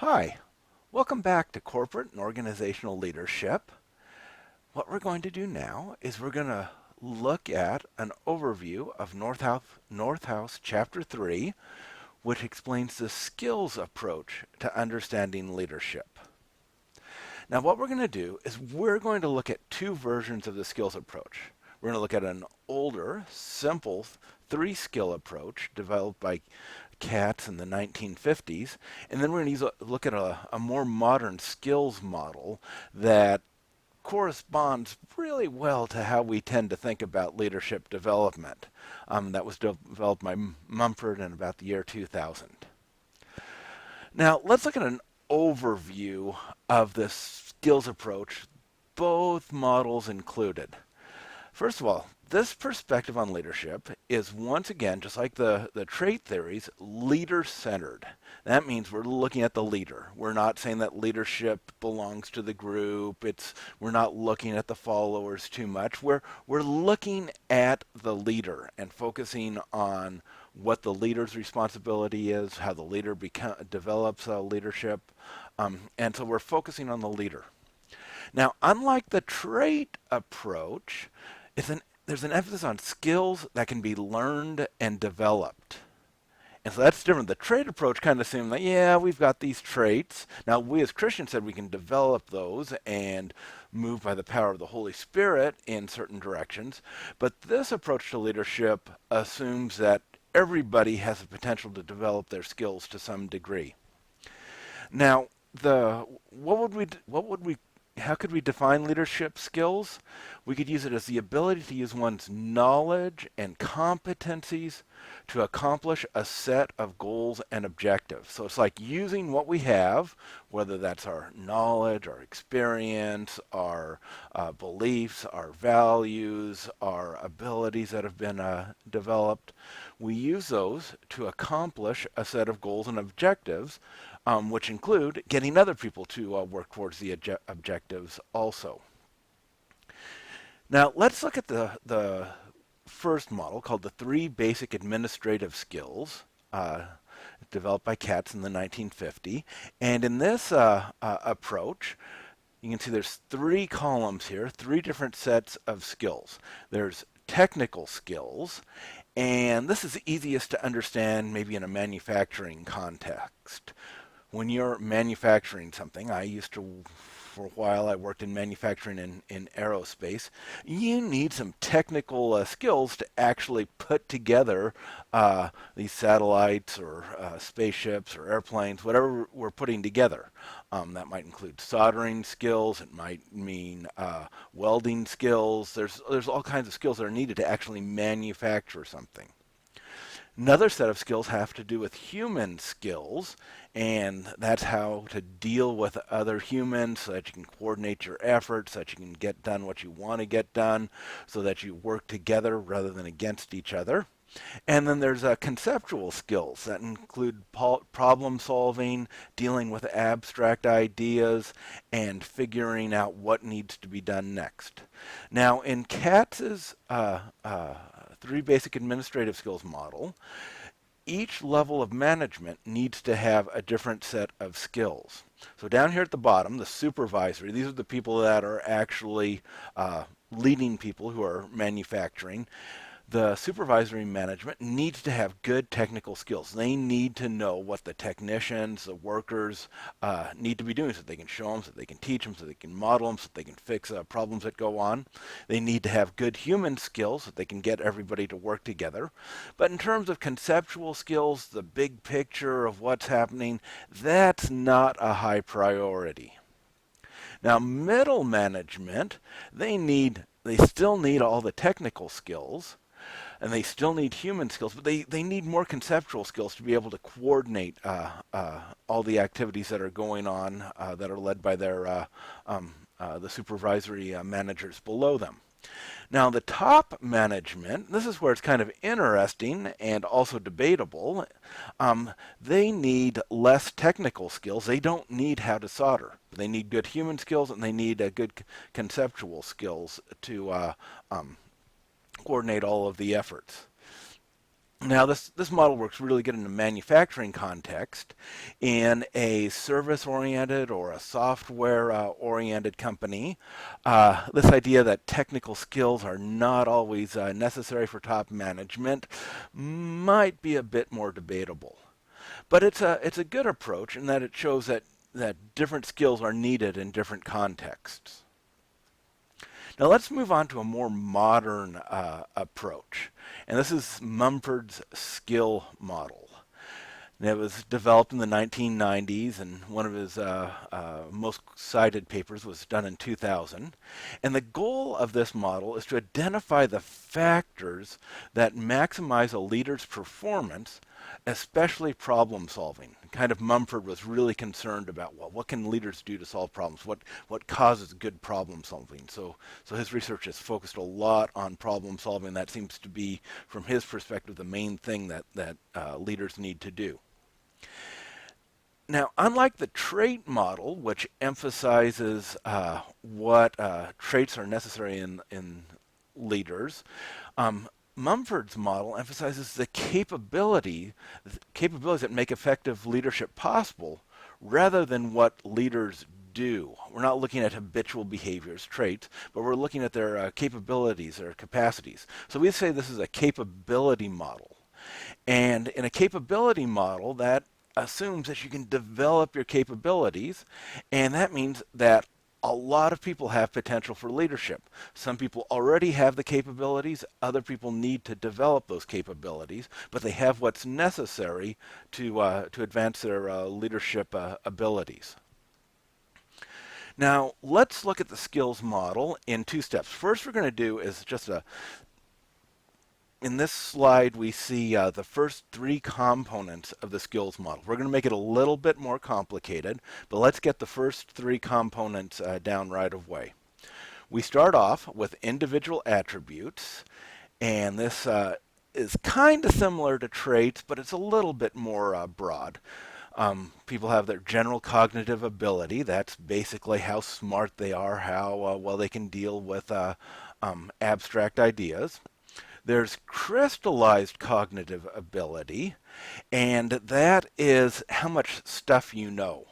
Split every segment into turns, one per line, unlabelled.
Hi, welcome back to Corporate and Organizational Leadership. What we're going to do now is we're going to look at an overview of Northouse Chapter 3, which explains the skills approach to understanding leadership. Now, what we're going to do is we're going to look at two versions of the skills approach. We're going to look at an older, simple three-skill approach developed by Katz in the 1950s, and then we're going to look at a more modern skills model that corresponds really well to how we tend to think about leadership development. That was developed by Mumford in about the year 2000. Now, let's look at an overview of this skills approach, both models included. First of all, this perspective on leadership is once again, just like the trait theories, leader-centered. That means we're looking at the leader. We're not saying that leadership belongs to the group. We're not looking at the followers too much. We're looking at the leader and focusing on what the leader's responsibility is, how the leader develops leadership, and so we're focusing on the leader. Now, unlike the trait approach, there's an emphasis on skills that can be learned and developed. And so that's different. The trait approach kind of assumes that, yeah, we've got these traits. Now, we as Christians said we can develop those and move by the power of the Holy Spirit in certain directions. But this approach to leadership assumes that everybody has the potential to develop their skills to some degree. Now, how could we define leadership skills? We could use it as the ability to use one's knowledge and competencies to accomplish a set of goals and objectives. So it's like using what we have, whether that's our knowledge, our experience, our beliefs, our values, our abilities that have been developed. We use those to accomplish a set of goals and objectives, which include getting other people to work towards the objectives also. Now, let's look at the first model called the three basic administrative skills, developed by Katz in the 1950. And in this approach, you can see there's three columns here, three different sets of skills. There's technical skills, and this is easiest to understand maybe in a manufacturing context. When you're manufacturing something, for a while, I worked in manufacturing in aerospace. You need some technical skills to actually put together these satellites or spaceships or airplanes, whatever we're putting together. That might include soldering skills. It might mean welding skills. There's all kinds of skills that are needed to actually manufacture something. Another set of skills have to do with human skills, and that's how to deal with other humans so that you can coordinate your efforts, so that you can get done what you want to get done, so that you work together rather than against each other. And then there's conceptual skills that include problem solving, dealing with abstract ideas, and figuring out what needs to be done next. Now, in Katz's three basic administrative skills model, each level of management needs to have a different set of skills. So down here at the bottom, the supervisory, these are the people that are actually leading people who are manufacturing. The supervisory management needs to have good technical skills. They need to know what the technicians, the workers need to be doing so that they can show them, so that they can teach them, so they can model them, so that they can fix problems that go on. They need to have good human skills so that they can get everybody to work together. But in terms of conceptual skills, the big picture of what's happening, that's not a high priority. Now, middle management, they still need all the technical skills, and they still need human skills, but they need more conceptual skills to be able to coordinate all the activities that are going on that are led by the supervisory managers below them. Now, the top management, this is where it's kind of interesting and also debatable. They need less technical skills. They don't need how to solder. They need good human skills, and they need good conceptual skills to coordinate all of the efforts. Now, this model works really good in a manufacturing context. In a service-oriented or a software-oriented company, this idea that technical skills are not always necessary for top management might be a bit more debatable. But it's a good approach in that it shows that different skills are needed in different contexts. Now let's move on to a more modern approach, and this is Mumford's skill model. And it was developed in the 1990s, and one of his most cited papers was done in 2000. And the goal of this model is to identify the factors that maximize a leader's performance, especially problem solving. Kind of Mumford was really concerned about, well, what can leaders do to solve problems? What causes good problem solving? So his research has focused a lot on problem solving. That seems to be, from his perspective, the main thing that leaders need to do. Now, unlike the trait model, which emphasizes what traits are necessary in leaders, Mumford's model emphasizes the capabilities that make effective leadership possible, rather than what leaders do. We're not looking at habitual behaviors, traits, but we're looking at their capabilities, their capacities. So we say this is a capability model. And in a capability model, that assumes that you can develop your capabilities, and that means that a lot of people have potential for leadership. Some people already have the capabilities, other people need to develop those capabilities, but they have what's necessary to advance their leadership abilities. Now, let's look at the skills model in two steps. First, we're going to do is just in this slide, we see the first three components of the skills model. We're going to make it a little bit more complicated, but let's get the first three components down right away. We start off with individual attributes, and this is kind of similar to traits, but it's a little bit more broad. People have their general cognitive ability. That's basically how smart they are, how well they can deal with abstract ideas. There's crystallized cognitive ability, and that is how much stuff you know.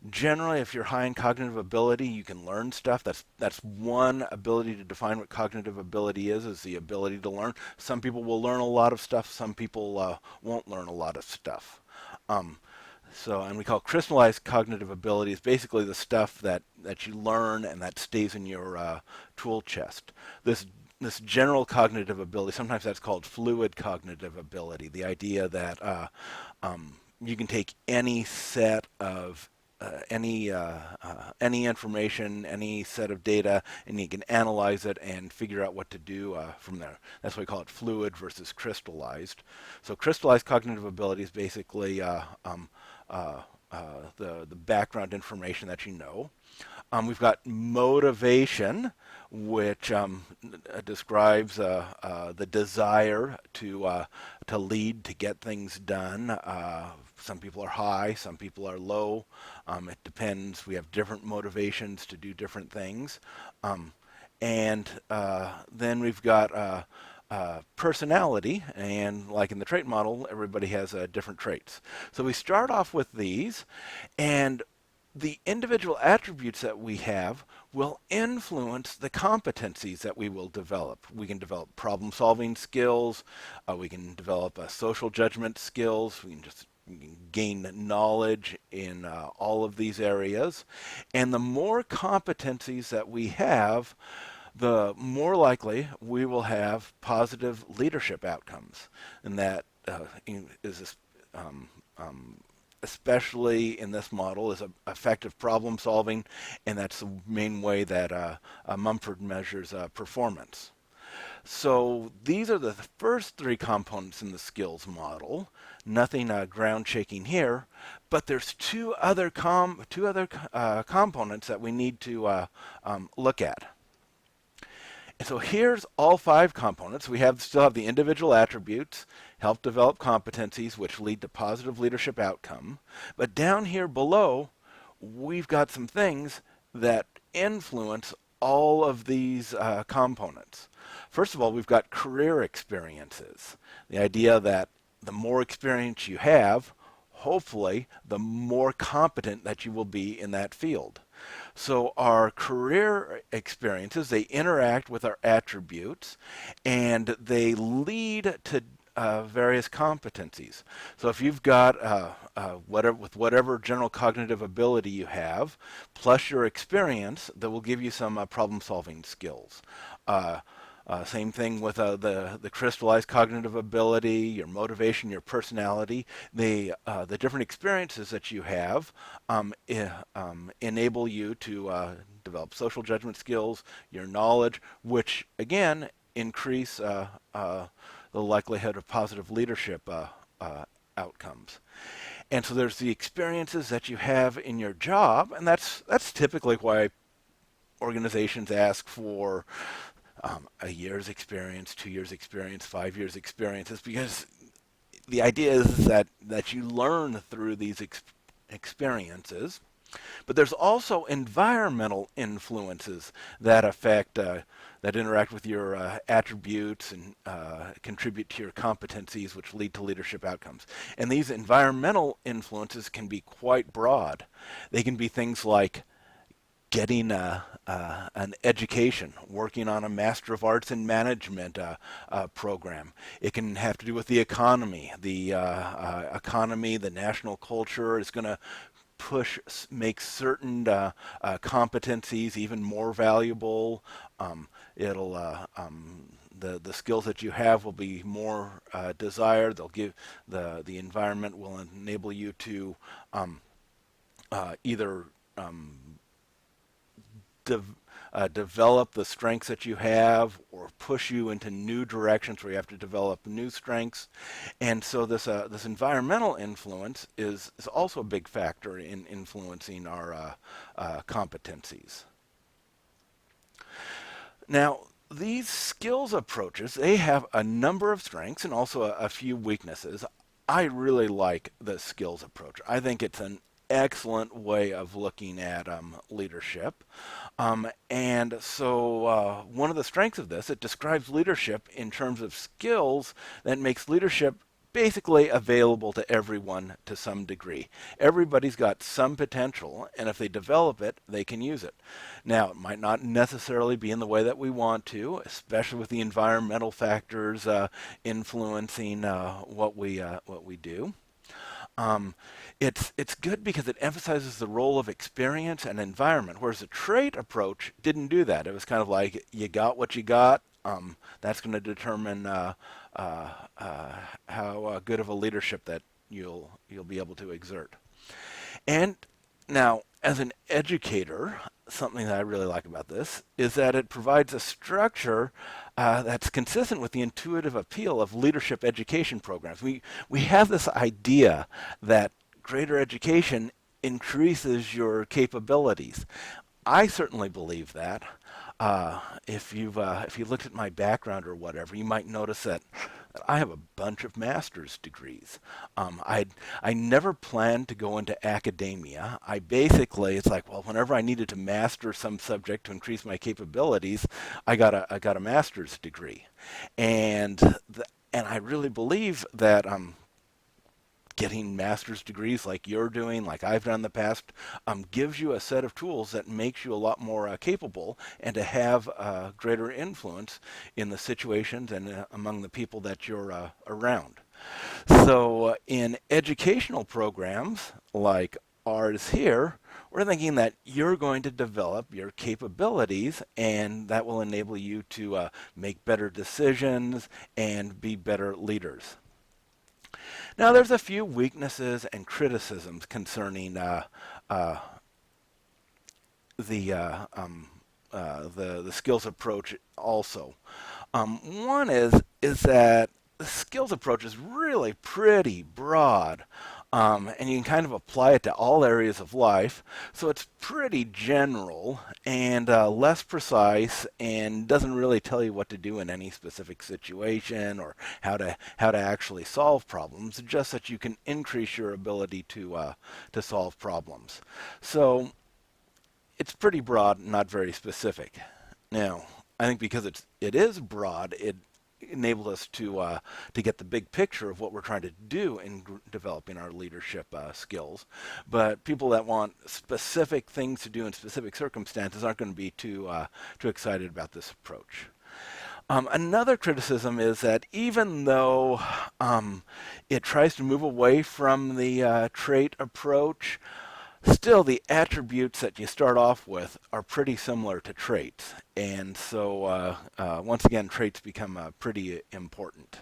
Generally, if you're high in cognitive ability, you can learn stuff. That's one ability to define what cognitive ability is the ability to learn. Some people will learn a lot of stuff. Some people won't learn a lot of stuff. And we call crystallized cognitive ability is basically the stuff that you learn and that stays in your tool chest. This general cognitive ability, sometimes that's called fluid cognitive ability, the idea that you can take any set of any information, any set of data, and you can analyze it and figure out what to do from there. That's why we call it fluid versus crystallized. So crystallized cognitive ability is basically the background information that you know. We've got motivation, which describes the desire to lead, to get things done. Some people are high, some people are low. It depends. We have different motivations to do different things. And then we've got personality, and like in the trait model, everybody has different traits. So we start off with these, and the individual attributes that we have will influence the competencies that we will develop. We can develop problem-solving skills. We can develop social judgment skills. We can gain knowledge in all of these areas. And the more competencies that we have, the more likely we will have positive leadership outcomes. And that is especially in this model, is effective problem solving, and that's the main way that Mumford measures performance. So these are the first three components in the skills model. Nothing ground shaking here, but there's two other components that we need to look at. And so here's all five components. We still have the individual attributes, help develop competencies, which lead to positive leadership outcome. But down here below, we've got some things that influence all of these components. First of all, we've got career experiences. The idea that the more experience you have, hopefully, the more competent that you will be in that field. So our career experiences, they interact with our attributes and they lead to various competencies. So if you've got whatever general cognitive ability you have, plus your experience, that will give you some problem-solving skills. Same thing with the crystallized cognitive ability, your motivation, your personality. The different experiences that you have enable you to develop social judgment skills, your knowledge, which again increase the likelihood of positive leadership outcomes. And so there's the experiences that you have in your job, and that's typically why organizations ask for a year's experience, 2 years experience, 5 years experience, is because the idea is that you learn through these experiences. But there's also environmental influences that affect, that interact with your attributes and contribute to your competencies, which lead to leadership outcomes. And these environmental influences can be quite broad. They can be things like getting an education, working on a Master of Arts in Management program. It can have to do with the economy. The economy, the national culture is going to make certain competencies even more valuable. It'll the skills that you have will be more desired. They'll give the environment will enable you to either develop the strengths that you have or push you into new directions where you have to develop new strengths. And so this environmental influence is also a big factor in influencing our competencies. Now, these skills approaches, they have a number of strengths and also a few weaknesses. I really like the skills approach. I think it's an excellent way of looking at leadership. And so one of the strengths of this, it describes leadership in terms of skills that makes leadership basically available to everyone to some degree. Everybody's got some potential, and if they develop it, they can use it. Now, it might not necessarily be in the way that we want to, especially with the environmental factors influencing what we do. It's good because it emphasizes the role of experience and environment, whereas the trait approach didn't do that. It was kind of like you got what you got. That's going to determine how good of a leadership that you'll be able to exert. And now, as an educator, something that I really like about this is that it provides a structure that's consistent with the intuitive appeal of leadership education programs. We have this idea that greater education increases your capabilities. I certainly believe that. If you looked at my background or whatever, you might notice that I have a bunch of master's degrees. I never planned to go into academia. It's like, well, whenever I needed to master some subject to increase my capabilities, I got a master's degree, and I really believe that getting master's degrees like you're doing, like I've done in the past, gives you a set of tools that makes you a lot more capable and to have greater influence in the situations and among the people that you're around. So in educational programs like ours here, we're thinking that you're going to develop your capabilities and that will enable you to make better decisions and be better leaders. Now, there's a few weaknesses and criticisms concerning the skills approach. Also, one is that the skills approach is really pretty broad. And you can kind of apply it to all areas of life. So it's pretty general and less precise, and doesn't really tell you what to do in any specific situation or how to actually solve problems. Just that you can increase your ability to solve problems. So it's pretty broad, not very specific. Now, I think because it is broad, it enabled us to get the big picture of what we're trying to do in developing our leadership skills. But people that want specific things to do in specific circumstances aren't going to be too excited about this approach. Another criticism is that even though it tries to move away from the trait approach, still the attributes that you start off with are pretty similar to traits. And so, once again, traits become pretty important.